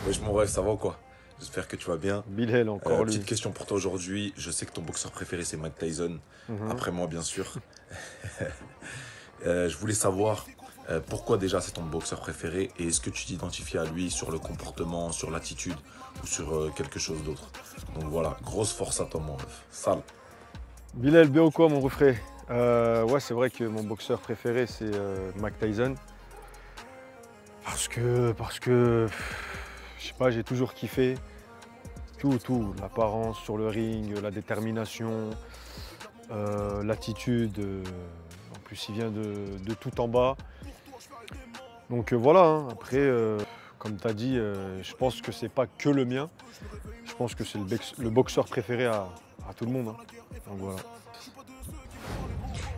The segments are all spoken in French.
Wesh mon ref, ça va ou quoi? J'espère que tu vas bien. Bilal, encore lui. Petite question pour toi aujourd'hui. Je sais que ton boxeur préféré c'est Mike Tyson. Après moi bien sûr. Je voulais savoir pourquoi déjà c'est ton boxeur préféré et est-ce que tu t'identifies à lui sur le comportement, sur l'attitude ou sur quelque chose d'autre. Donc voilà, grosse force à toi mon ref. Sale. Bilal, bien ou quoi, mon refrain? Ouais, c'est vrai que mon boxeur préféré, c'est Mike Tyson. Parce que, je sais pas, j'ai toujours kiffé. Tout. L'apparence sur le ring, la détermination, l'attitude. En plus, il vient de tout en bas. Donc voilà, hein. Après, comme tu as dit, je pense que c'est pas que le mien. Je pense que c'est le boxeur préféré à tout le monde, hein. Donc voilà.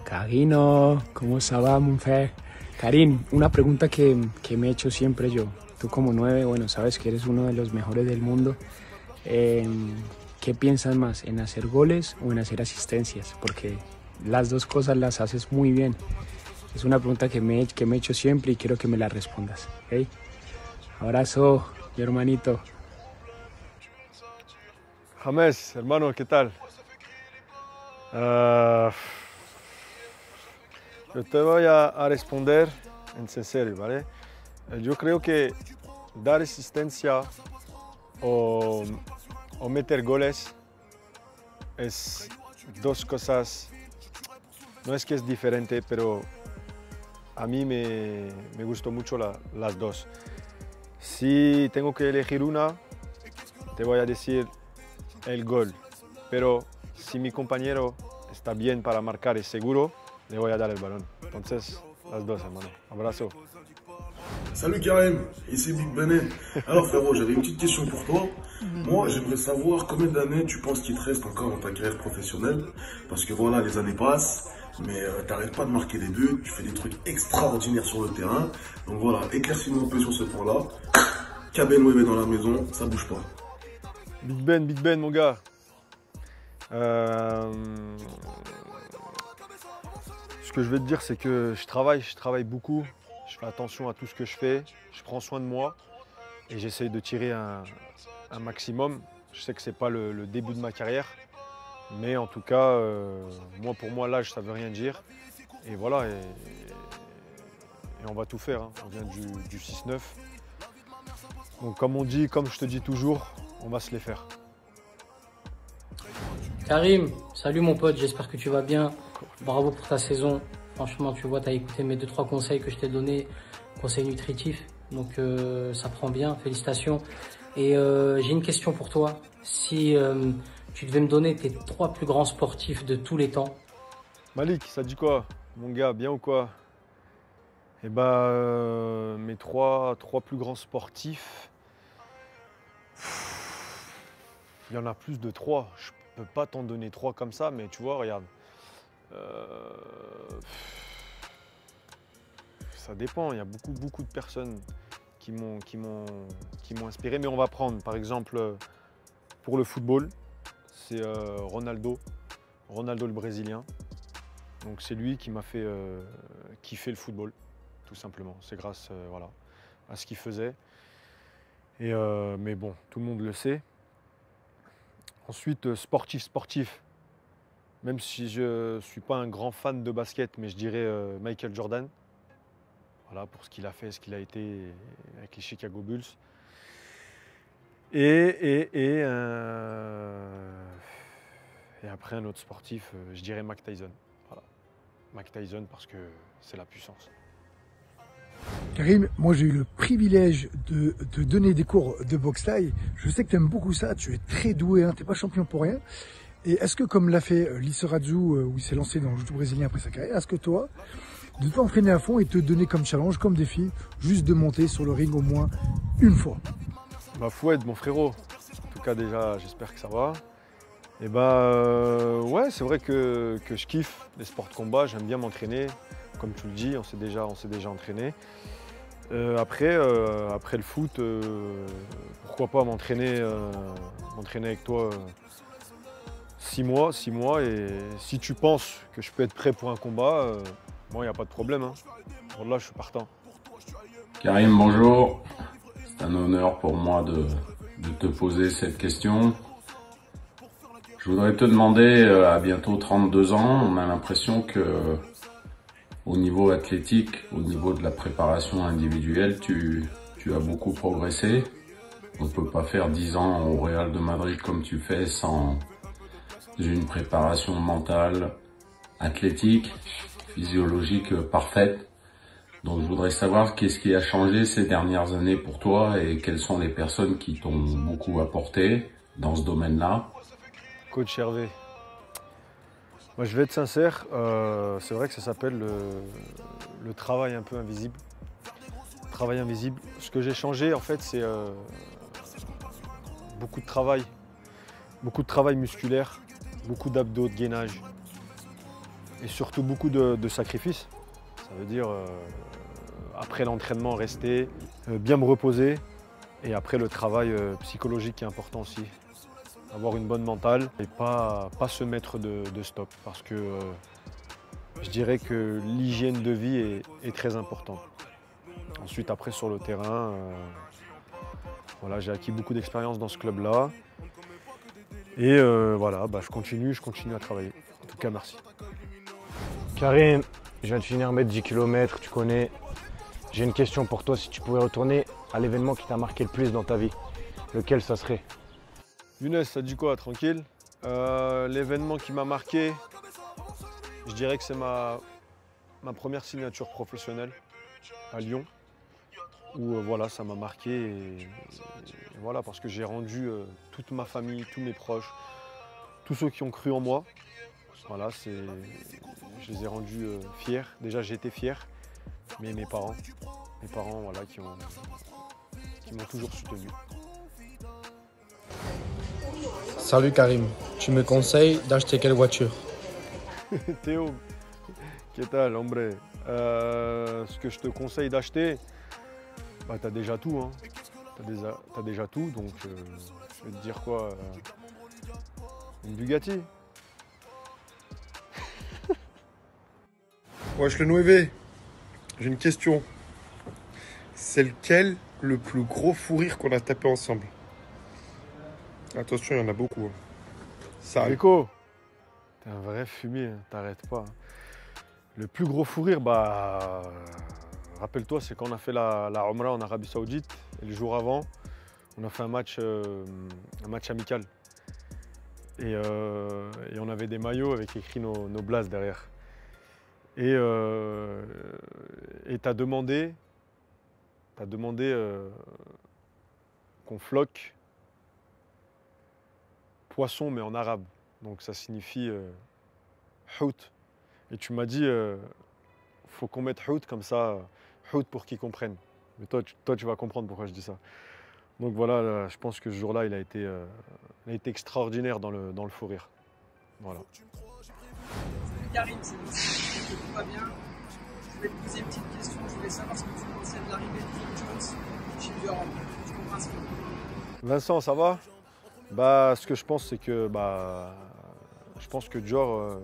Karino, ¿cómo ça va, mon frère? Karim, una pregunta que me he hecho siempre yo. Tú como nueve, bueno, sabes que eres uno de los mejores del mundo. ¿Qué piensas más, en hacer goles o en hacer asistencias? Porque las dos cosas las haces muy bien. Es una pregunta que me he hecho siempre y quiero que me la respondas. ¿Okay? Abrazo, mi hermanito. James, hermano, ¿qué tal? Yo te voy a responder en serio, ¿vale? Yo creo que dar asistencia o meter goles es dos cosas, no es que es diferente, pero a mí me gustó mucho las dos. Si tengo que elegir una, te voy a decir el gol, pero si mi compañero está bien para marcar y seguro, le voy a dar el balón. Entonces, las dos, hermano. Abrazo. Salut Karim, ici Big Benet. Alors frérot, j'avais une petite question pour toi. Moi, j'aimerais savoir combien d'années tu penses qu'il te reste encore dans ta carrière professionnelle. Parce que voilà, les années passent, mais t'arrêtes pas de marquer des buts, tu fais des trucs extraordinaires sur le terrain. Donc voilà, éclaircis-nous un peu sur ce point-là. KB9 est dans la maison, ça bouge pas. Big Ben, mon gars. Ce que je vais te dire, c'est que je travaille beaucoup. Je fais attention à tout ce que je fais. Je prends soin de moi et j'essaye de tirer un maximum. Je sais que ce n'est pas le début de ma carrière, mais en tout cas, pour moi, l'âge, ça ne veut rien dire. Et voilà, et on va tout faire, hein. On vient du 6-9. Donc comme je te dis toujours, on va se les faire. Karim, salut mon pote, j'espère que tu vas bien. Bravo pour ta saison. Franchement, tu vois, tu as écouté mes 2-3 conseils que je t'ai donnés, conseils nutritifs. Donc ça prend bien, félicitations. Et j'ai une question pour toi. Si tu devais me donner tes 3 plus grands sportifs de tous les temps. Malik, ça dit quoi? Mon gars, bien ou quoi? Eh ben, mes trois plus grands sportifs, il y en a plus de 3. Je peux pas t'en donner 3 comme ça, mais tu vois, regarde. Ça dépend, il y a beaucoup de personnes qui m'ont inspiré, mais on va prendre par exemple pour le football, c'est Ronaldo le Brésilien. Donc c'est lui qui m'a fait kiffer le football, tout simplement. C'est grâce voilà, à ce qu'il faisait. Et, mais bon, tout le monde le sait. Ensuite, sportif. Même si je ne suis pas un grand fan de basket, mais je dirais Michael Jordan. Voilà, pour ce qu'il a fait, ce qu'il a été avec les Chicago Bulls. Et après, un autre sportif, je dirais Mike Tyson. Voilà. Mike Tyson parce que c'est la puissance. Karim, moi j'ai eu le privilège de te donner des cours de boxe thaï. Je sais que tu aimes beaucoup ça, tu es très doué, hein, tu n'es pas champion pour rien. Et est-ce que comme l'a fait Lissarazu, où il s'est lancé dans le jiu-jitsu brésilien après sa carrière, est-ce que toi, de t'entraîner à fond et te donner comme challenge, comme défi, juste de monter sur le ring au moins une fois? Bah Foued, mon frérot, en tout cas déjà j'espère que ça va. Et bah ouais, c'est vrai que je kiffe les sports de combat, j'aime bien m'entraîner. Comme tu le dis, on s'est déjà entraîné. Après le foot, pourquoi pas m'entraîner avec toi 6 mois. Et si tu penses que je peux être prêt pour un combat, moi, il n'y a pas de problème, hein. Bon, là, je suis partant. Karim, bonjour. un honneur pour moi de te poser cette question. Je voudrais te demander, à bientôt 32 ans, on a l'impression que au niveau athlétique, au niveau de la préparation individuelle, tu as beaucoup progressé. On ne peut pas faire 10 ans au Real de Madrid comme tu fais sans une préparation mentale, athlétique, physiologique parfaite. Donc je voudrais savoir qu'est-ce qui a changé ces dernières années pour toi et quelles sont les personnes qui t'ont beaucoup apporté dans ce domaine-là. Coach Hervé, moi je vais être sincère, c'est vrai que ça s'appelle le travail un peu invisible. Travail invisible. Ce que j'ai changé en fait c'est beaucoup de travail musculaire, beaucoup d'abdos, de gainage et surtout beaucoup de sacrifices. Ça veut dire après l'entraînement rester, bien me reposer et après le travail psychologique qui est important aussi. Avoir une bonne mentale et pas se mettre de stop parce que je dirais que l'hygiène de vie est très importante. Ensuite après sur le terrain, voilà, j'ai acquis beaucoup d'expérience dans ce club-là et voilà, je continue à travailler. En tout cas merci. Karim, je viens de finir mettre 10 km, tu connais. J'ai une question pour toi, si tu pouvais retourner à l'événement qui t'a marqué le plus dans ta vie, lequel ça serait? Younes, ça dit quoi, tranquille? L'événement qui m'a marqué, je dirais que c'est ma première signature professionnelle à Lyon, où voilà, ça m'a marqué et voilà, parce que j'ai rendu toute ma famille, tous mes proches, tous ceux qui ont cru en moi. Voilà, je les ai rendus fiers. Déjà, j'ai été fier, mais mes parents voilà, qui m'ont toujours soutenu. Salut Karim, tu me conseilles d'acheter quelle voiture? Théo, qu'est-ce que hombre? Ce que je te conseille d'acheter, t'as déjà tout, hein. T'as déjà tout, donc je vais te dire quoi? Une Bugatti. Wesh le 9, j'ai une question. C'est lequel le plus gros fou rire qu'on a tapé ensemble? Attention, il y en a beaucoup. Hein. Ça arrive. Rico, t'es un vrai fumier, hein, t'arrêtes pas. Hein. Le plus gros fou rire, rappelle-toi, c'est quand on a fait la Umrah en Arabie Saoudite. Et le jour avant, on a fait un match amical. Et on avait des maillots avec écrit nos blazes derrière. Et t'as demandé qu'on floque poisson, mais en arabe. Donc ça signifie hout. Et tu m'as dit, faut qu'on mette hout comme ça, hout pour qu'ils comprennent. Mais toi, tu vas comprendre pourquoi je dis ça. Donc voilà, je pense que ce jour-là, il a été extraordinaire dans le fou rire. Voilà. Karim, c'est bon, tout va bien. Je voulais te poser une petite question. Je voulais savoir ce que tu pensais de l'arrivée de John Jones chez Durham. Tu comprends ce que... Vincent, ça va? Ce que je pense, c'est que je pense que Dior,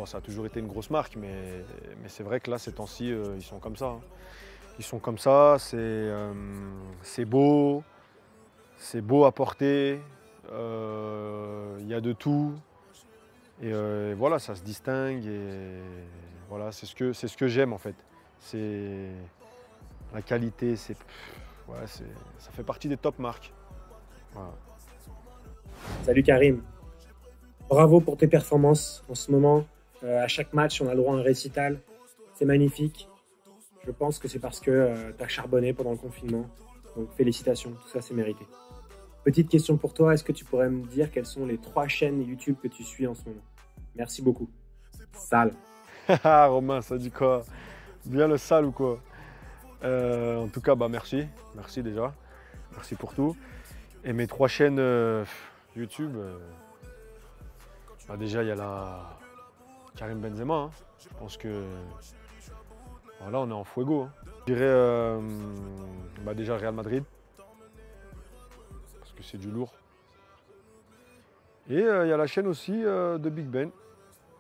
ça a toujours été une grosse marque, mais c'est vrai que là, ces temps-ci, ils sont comme ça. Hein. Ils sont comme ça, c'est beau à porter, il y a de tout. Et voilà, ça se distingue et voilà, c'est ce que j'aime en fait. C'est la qualité, ça fait partie des top marques. Voilà. Salut Karim, bravo pour tes performances en ce moment. À chaque match, on a le droit à un récital, c'est magnifique. Je pense que c'est parce que tu as charbonné pendant le confinement. Donc félicitations, tout ça c'est mérité. Petite question pour toi, est-ce que tu pourrais me dire quelles sont les 3 chaînes YouTube que tu suis en ce moment? Merci beaucoup. Sale. Romain, ça dit quoi? Bien le sale ou quoi? En tout cas, merci. Merci déjà. Merci pour tout. Et mes 3 chaînes YouTube, déjà il y a la Karim Benzema. Hein. Je pense que voilà, on est en fuego. Hein. Je dirais déjà Real Madrid. Parce que c'est du lourd. Et il y a la chaîne aussi de Big Ben.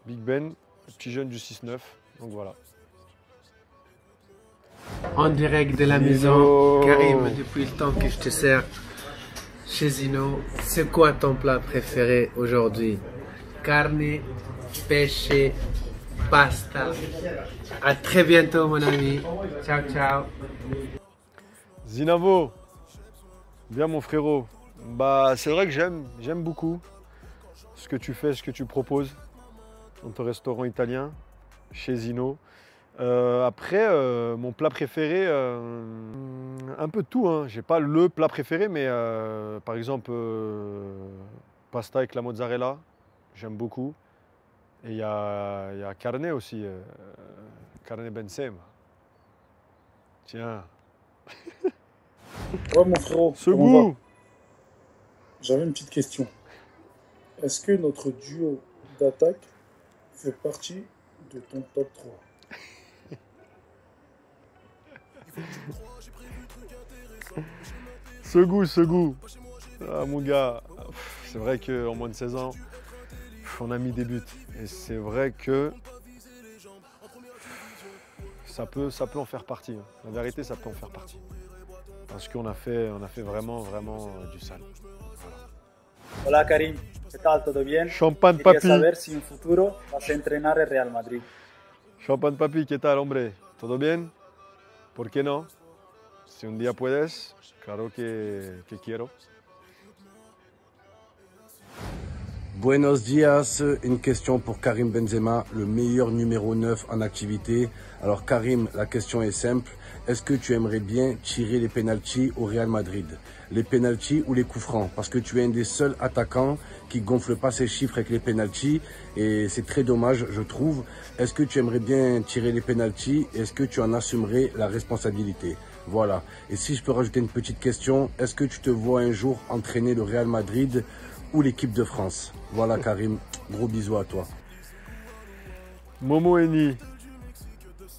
Big Ben, le petit jeune du 6-9. Donc voilà. En direct de la maison, Karim, depuis le temps que je te sers chez Zino, c'est quoi ton plat préféré aujourd'hui? Carne, pêche, pasta. À très bientôt mon ami. Ciao, ciao. Zinavo, bien mon frérot. Bah, c'est vrai que j'aime beaucoup ce que tu fais, ce que tu proposes dans ton restaurant italien chez Zino. Après, mon plat préféré, un peu de tout, hein. J'ai pas le plat préféré, mais par exemple, pasta avec la mozzarella, j'aime beaucoup. Et il y a carne aussi, carne Benzema. Tiens. Ouais, mon frérot. Ce goût. J'avais une petite question. Est-ce que notre duo d'attaque fait partie de ton top 3? Ce goût. Ah, mon gars, c'est vrai qu'en moins de 16 ans, on a mis des buts. Et c'est vrai que ça peut en faire partie. Hein. La vérité, ça peut en faire partie. Parce qu'on a fait vraiment du sale. Hola Karim, ¿qué tal? ¿Todo bien? Champagne Quería papi. saber si en futuro vas a entrenar el Real Madrid. Champagne papi, ¿qué tal, hombre? ¿Todo bien? ¿Por qué no? Si un día puedes, claro que quiero. Buenos días, une question pour Karim Benzema, le meilleur numéro 9 en activité. Alors Karim, la question est simple. Est-ce que tu aimerais bien tirer les pénaltys au Real Madrid? Les pénaltys ou les coups francs? Parce que tu es un des seuls attaquants qui gonfle pas ses chiffres avec les pénaltys et c'est très dommage, je trouve. Est-ce que tu aimerais bien tirer les pénaltys? Est-ce que tu en assumerais la responsabilité? Voilà. Et si je peux rajouter une petite question, est-ce que tu te vois un jour entraîner le Real Madrid ou l'équipe de France? Voilà Karim, gros bisous à toi. Momo Eni,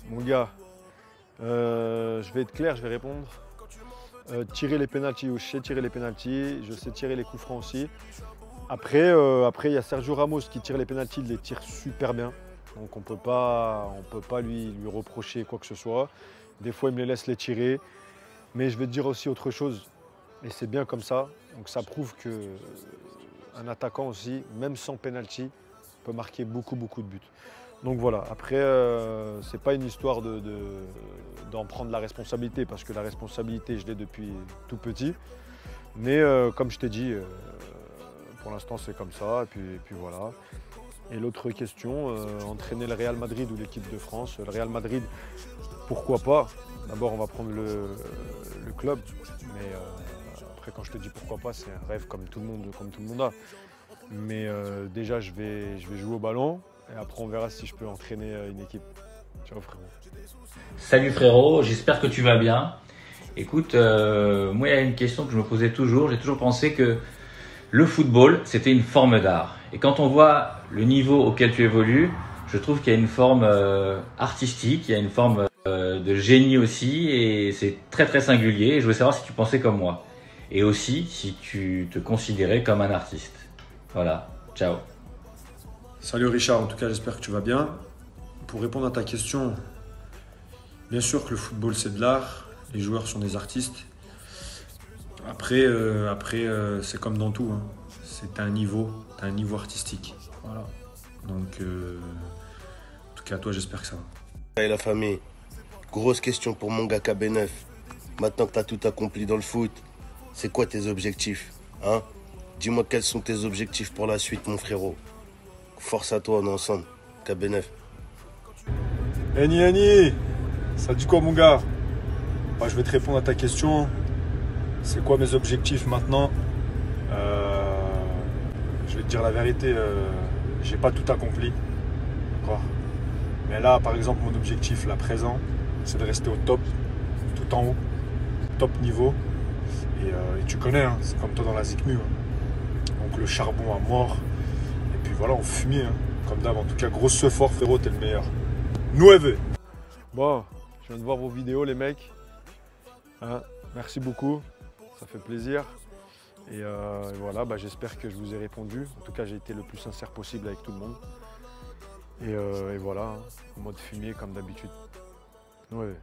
mon gars, je vais être clair, je vais répondre. Tirer les pénaltys, je sais tirer les pénaltys, je sais tirer les coups francs aussi. Après, il y a Sergio Ramos qui tire les pénaltys, il les tire super bien. Donc on peut pas lui reprocher quoi que ce soit. Des fois, il me les laisse les tirer. Mais je vais te dire aussi autre chose. Et c'est bien comme ça. Donc ça prouve qu'un attaquant aussi, même sans pénalty, peut marquer beaucoup de buts. Donc voilà, après, c'est pas une histoire d'en prendre la responsabilité, parce que la responsabilité, je l'ai depuis tout petit. Mais comme je t'ai dit, pour l'instant, c'est comme ça, et puis voilà. Et l'autre question, entraîner le Real Madrid ou l'équipe de France. Le Real Madrid, pourquoi pas? D'abord, on va prendre le club, mais après, quand je te dis pourquoi pas, c'est un rêve comme tout le monde a. Mais déjà, je vais jouer au ballon. Et après, on verra si je peux entraîner une équipe. Ciao frérot. Salut frérot, j'espère que tu vas bien. Écoute, moi il y a une question que je me posais toujours. J'ai toujours pensé que le football, c'était une forme d'art. Et quand on voit le niveau auquel tu évolues, je trouve qu'il y a une forme artistique, il y a une forme de génie aussi. Et c'est très singulier. Et je voulais savoir si tu pensais comme moi. Et aussi si tu te considérais comme un artiste. Voilà, ciao. Salut Richard, en tout cas j'espère que tu vas bien. Pour répondre à ta question, bien sûr que le football c'est de l'art, les joueurs sont des artistes. Après c'est comme dans tout, hein. C'est un niveau artistique. Voilà. Donc en tout cas toi j'espère que ça va. Et la famille, grosse question pour mon gars KB9. Maintenant que tu as tout accompli dans le foot, c'est quoi tes objectifs, hein? Dis-moi quels sont tes objectifs pour la suite mon frérot. Force à toi, on est ensemble. KB9. Eni, ça dit quoi mon gars? Bah, je vais te répondre à ta question. C'est quoi mes objectifs maintenant? Je vais te dire la vérité, j'ai pas tout accompli. Mais là, par exemple, mon objectif, là, présent, c'est de rester au top, tout en haut, top niveau. Et tu connais, hein, c'est comme toi dans la ZICMU. Hein. Donc le charbon à mort. Et puis voilà, on fumait, hein, comme d'hab. En tout cas, gros ce fort, frérot, t'es le meilleur. Nueve. Bon, je viens de voir vos vidéos, les mecs. Hein, merci beaucoup, ça fait plaisir. Et voilà, bah, j'espère que je vous ai répondu. En tout cas, j'ai été le plus sincère possible avec tout le monde. Et voilà, hein, en mode fumier comme d'habitude. Ouais.